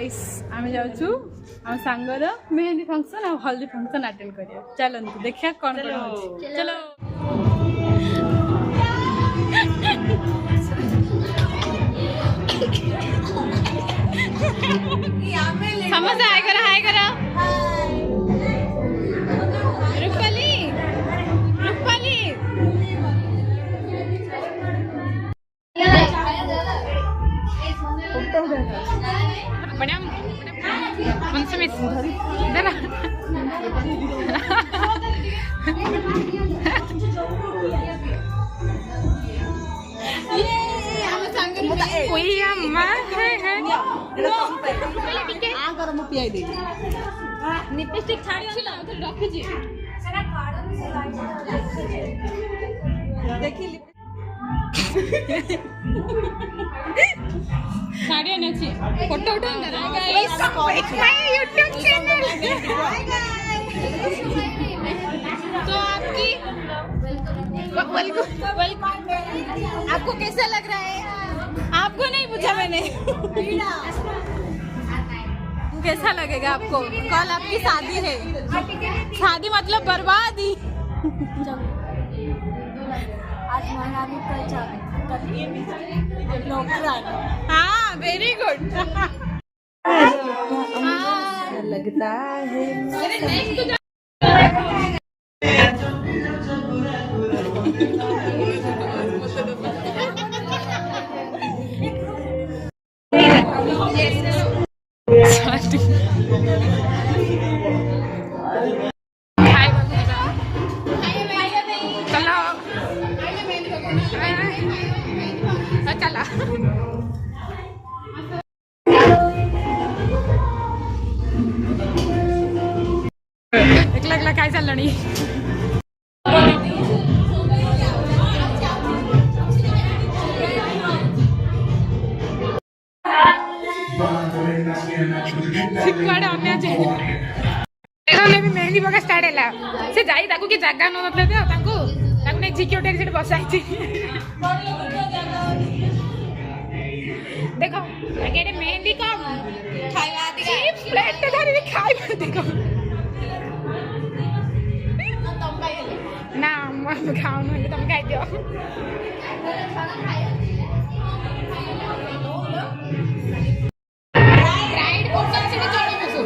Guys आम जाऊँ आम सांगर मेहंदी फंक्शन और हल्दी फंक्शन अटेंड करिए। चलନ୍ତୁ देखिए कौन कौन होची। चलो समझ आए करा हाय करा रूपाली रूपाली बढ़िया मुझसे मिस देना कोई अम्मा है आ कर मु पियाई दे लिपस्टिक छाड़ी छी ना तो रखी जी सेना कार्ड में देखी साड़ी नची फोटो उठाऊंगा गाइस माय YouTube चैनल। तो आपकी आपको कैसा लग रहा है? आपको नहीं पूछा मैंने कैसा लगेगा आपको? कल आपकी शादी है। शादी मतलब बर्बादी। आज मनाली हाँ वेरी गुड। लगता है चला एकला काय चाललं नाही। भी मेहंदी पका स्टार्ट है से जाई ताकू कि जगह न नथले तो ताकू ताकू ने झिकी उठे से बसाई देखो अगे मेहंदी का खाइबा दिगा प्लेट ते धरी खाइबा देखो तुम खाइले ना मैं खाऊ न तुम खाइ दियो राइड कोन से चढ़े बसो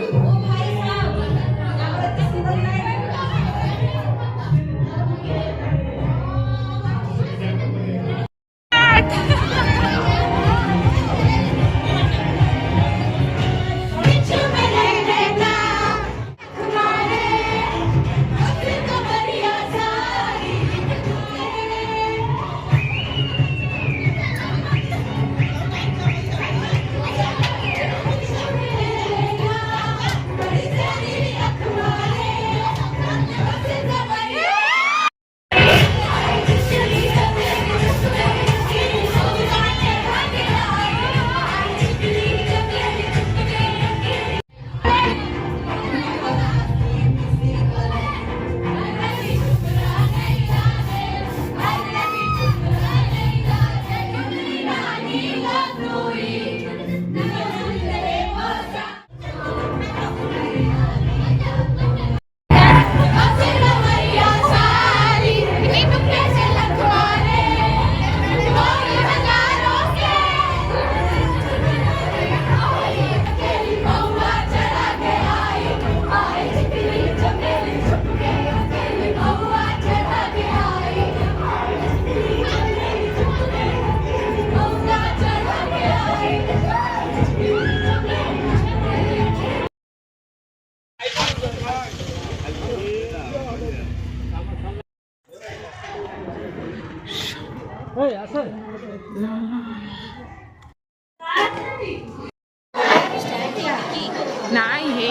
नहीं है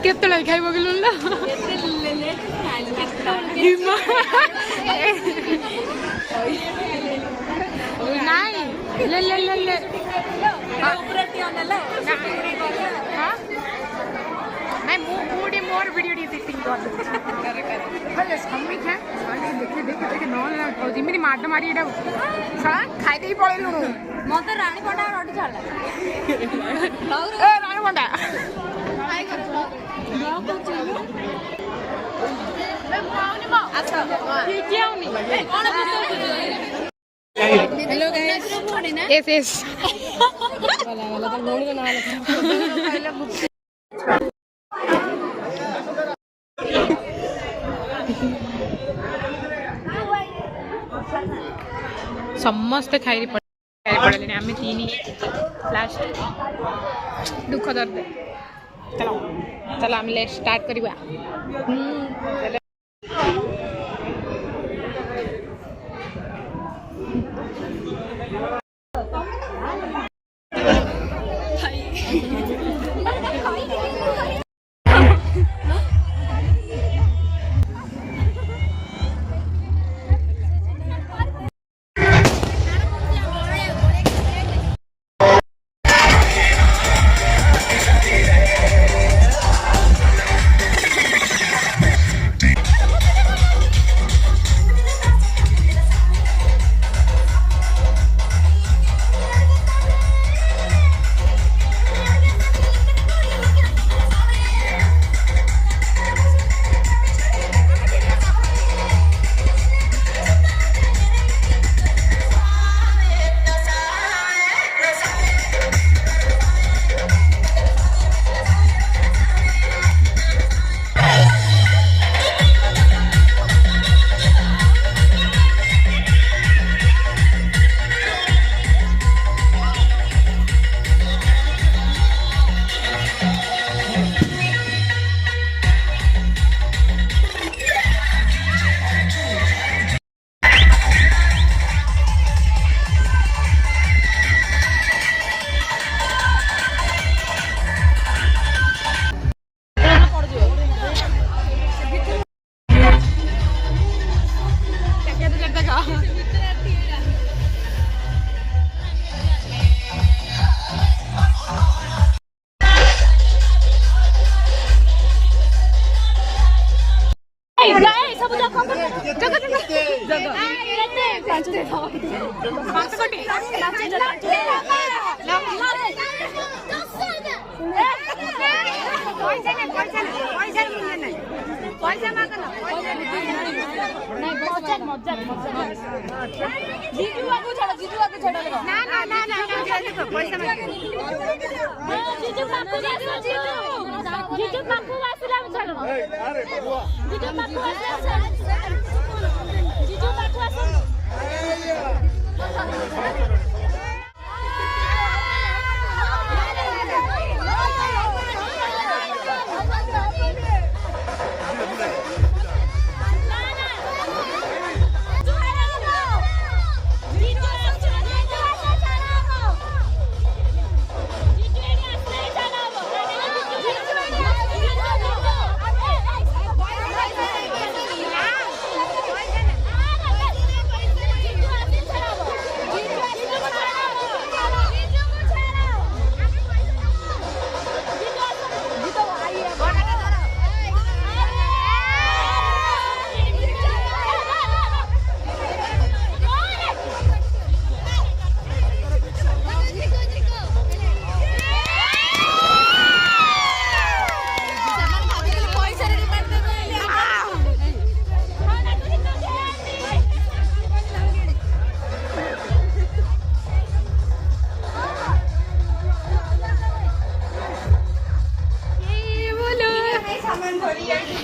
केतला खाई बगलू ना नहीं ले ले ले ले मैं मोर वीडियो सिटिंग कर समीक्षा देखे देखे देखे न जिमिति माड मारी एटा साला खाइ देई पळेलु मते रानी पंडा रोटी छाडला ए रानी पंडा खाइ कर ब्लॉग करछु मैं पाउनी म अच्छा ठीक आउनी कोन हेलो गाइस यस यस वाला वाला तो गोणी को ना पहले समस्त खाई पड़े आम तीन लास्ट दुख दर्द चलो चलो आम स्टार्ट करवा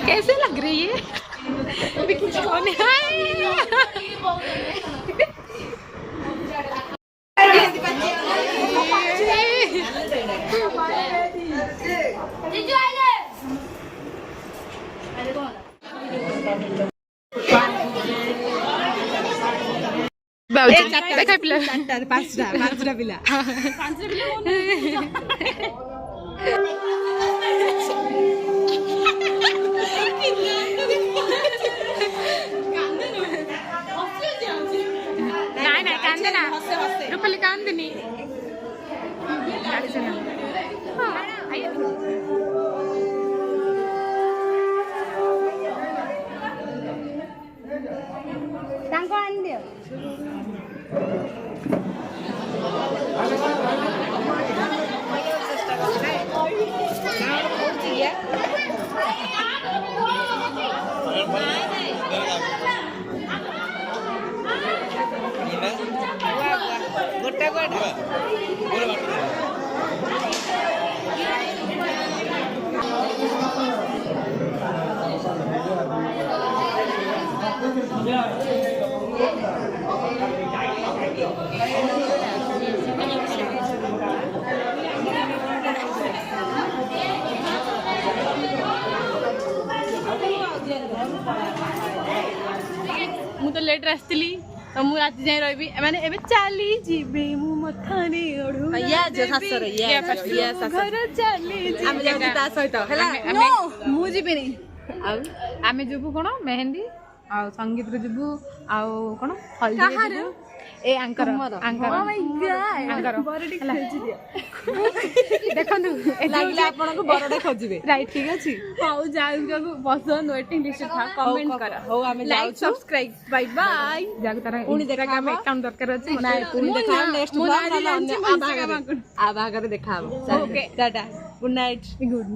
कैसे लग रही है कौन है देखा पिला पांचटा पिला रुपाली कांदनी ମୁଁ ତ ଲେଟ୍ରେ ଆସିଥିଲି ତ ମୁଁ ରାତି ଯାଏଁ ରହିବି ମାନେ ଏବେ ଚାଲି ଯିବି ମୁଁ ମଥାରେ ଘର ଚାଲି ମୁଁ ଯିବିନି ଆଉ ଆମେ ଯିବୁ କଣ ମେହେନ୍ଦି ଆଉ ସଙ୍ଗୀତରେ ଯିବୁ ଆଉ କଣ ହଳଦୀ ଏ ଆଙ୍କର ଦେଖନ୍ତୁ ଆପଣଙ୍କୁ ବରଟେ ଖୋଜିବେ ରାଇଟ୍ ଠିକ ଅଛି ହଉ ଯାହାକୁ ପସନ୍ଦ ୱେଟିଂ ଲିଷ୍ଟ ଥାଉ କମେଣ୍ଟ କର ହଉ ଆମେ ଲାଇକ୍ ସବସ୍କ୍ରାଇବ ବାଇ ବାଇ ଯାହାକୁ ତାର ଇନଷ୍ଟାଗ୍ରାମ ଆକାଉଣ୍ଟ ଦରକାର ଅଛି ପୁଣି ଦେଖା ନେକ୍ସଟ ବ୍ଲଗ ଆ ବାହାଘରେ ଦେଖା ହବ okay tata good night good